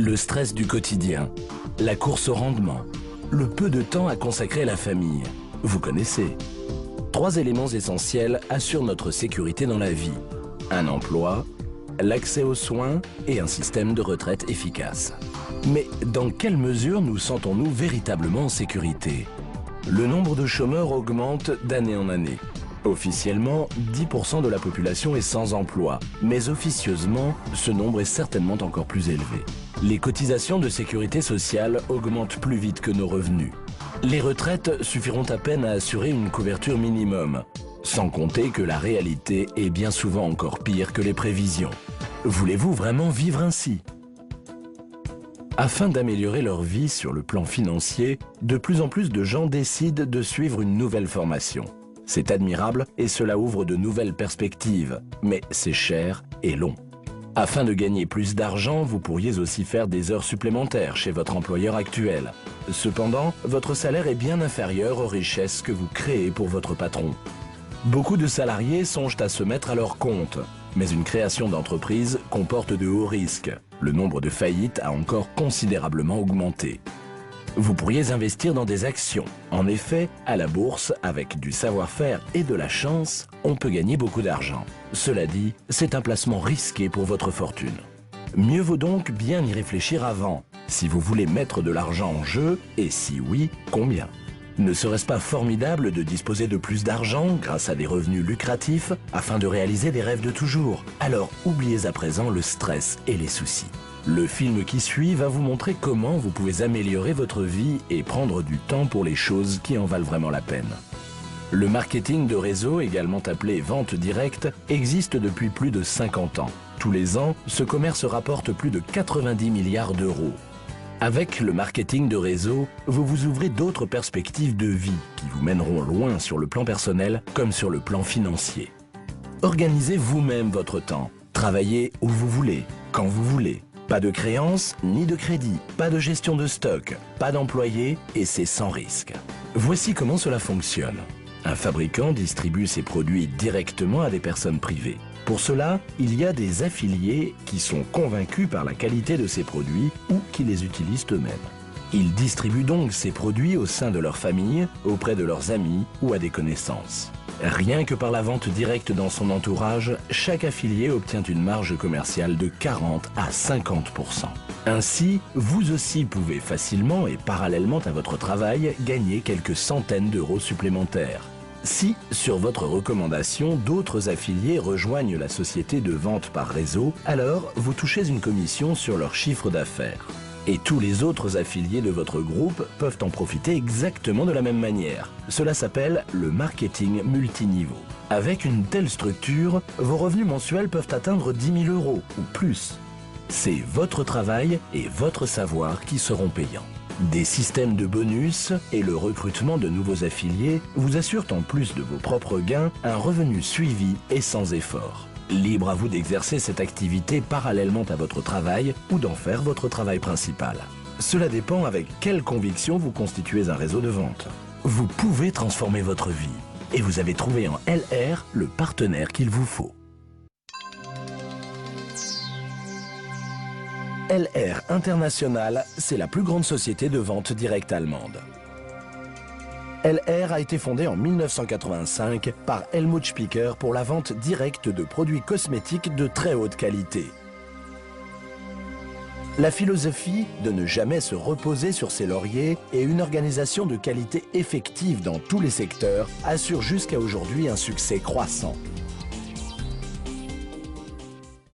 Le stress du quotidien, la course au rendement, le peu de temps à consacrer à la famille. Vous connaissez. 3 éléments essentiels assurent notre sécurité dans la vie. Un emploi, l'accès aux soins et un système de retraite efficace. Mais dans quelle mesure nous sentons-nous véritablement en sécurité? Le nombre de chômeurs augmente d'année en année. Officiellement, 10% de la population est sans emploi, mais officieusement, ce nombre est certainement encore plus élevé. Les cotisations de sécurité sociale augmentent plus vite que nos revenus. Les retraites suffiront à peine à assurer une couverture minimum, sans compter que la réalité est bien souvent encore pire que les prévisions. Voulez-vous vraiment vivre ainsi? Afin d'améliorer leur vie sur le plan financier, de plus en plus de gens décident de suivre une nouvelle formation. C'est admirable et cela ouvre de nouvelles perspectives, mais c'est cher et long. Afin de gagner plus d'argent, vous pourriez aussi faire des heures supplémentaires chez votre employeur actuel. Cependant, votre salaire est bien inférieur aux richesses que vous créez pour votre patron. Beaucoup de salariés songent à se mettre à leur compte, mais une création d'entreprise comporte de hauts risques. Le nombre de faillites a encore considérablement augmenté. Vous pourriez investir dans des actions. En effet, à la bourse, avec du savoir-faire et de la chance, on peut gagner beaucoup d'argent. Cela dit, c'est un placement risqué pour votre fortune. Mieux vaut donc bien y réfléchir avant, si vous voulez mettre de l'argent en jeu, et si oui, combien? Ne serait-ce pas formidable de disposer de plus d'argent grâce à des revenus lucratifs afin de réaliser des rêves de toujours? Alors oubliez à présent le stress et les soucis. Le film qui suit va vous montrer comment vous pouvez améliorer votre vie et prendre du temps pour les choses qui en valent vraiment la peine. Le marketing de réseau, également appelé vente directe, existe depuis plus de 50 ans. Tous les ans, ce commerce rapporte plus de 90 milliards d'euros. Avec le marketing de réseau, vous vous ouvrez d'autres perspectives de vie qui vous mèneront loin sur le plan personnel comme sur le plan financier. Organisez vous-même votre temps. Travaillez où vous voulez, quand vous voulez. Pas de créances ni de crédit, pas de gestion de stock, pas d'employés et c'est sans risque. Voici comment cela fonctionne. Un fabricant distribue ses produits directement à des personnes privées. Pour cela, il y a des affiliés qui sont convaincus par la qualité de ces produits ou qui les utilisent eux-mêmes. Ils distribuent donc ces produits au sein de leur famille, auprès de leurs amis ou à des connaissances. Rien que par la vente directe dans son entourage, chaque affilié obtient une marge commerciale de 40 à 50%. Ainsi, vous aussi pouvez facilement et parallèlement à votre travail gagner quelques centaines d'euros supplémentaires. Si, sur votre recommandation, d'autres affiliés rejoignent la société de vente par réseau, alors vous touchez une commission sur leur chiffre d'affaires. Et tous les autres affiliés de votre groupe peuvent en profiter exactement de la même manière. Cela s'appelle le marketing multiniveau. Avec une telle structure, vos revenus mensuels peuvent atteindre 10 000 euros ou plus. C'est votre travail et votre savoir qui seront payants. Des systèmes de bonus et le recrutement de nouveaux affiliés vous assurent en plus de vos propres gains un revenu suivi et sans effort. Libre à vous d'exercer cette activité parallèlement à votre travail ou d'en faire votre travail principal. Cela dépend avec quelle conviction vous constituez un réseau de vente. Vous pouvez transformer votre vie et vous avez trouvé en LR le partenaire qu'il vous faut. LR International, c'est la plus grande société de vente directe allemande. LR a été fondée en 1985 par Helmut Spicker pour la vente directe de produits cosmétiques de très haute qualité. La philosophie de ne jamais se reposer sur ses lauriers et une organisation de qualité effective dans tous les secteurs assure jusqu'à aujourd'hui un succès croissant.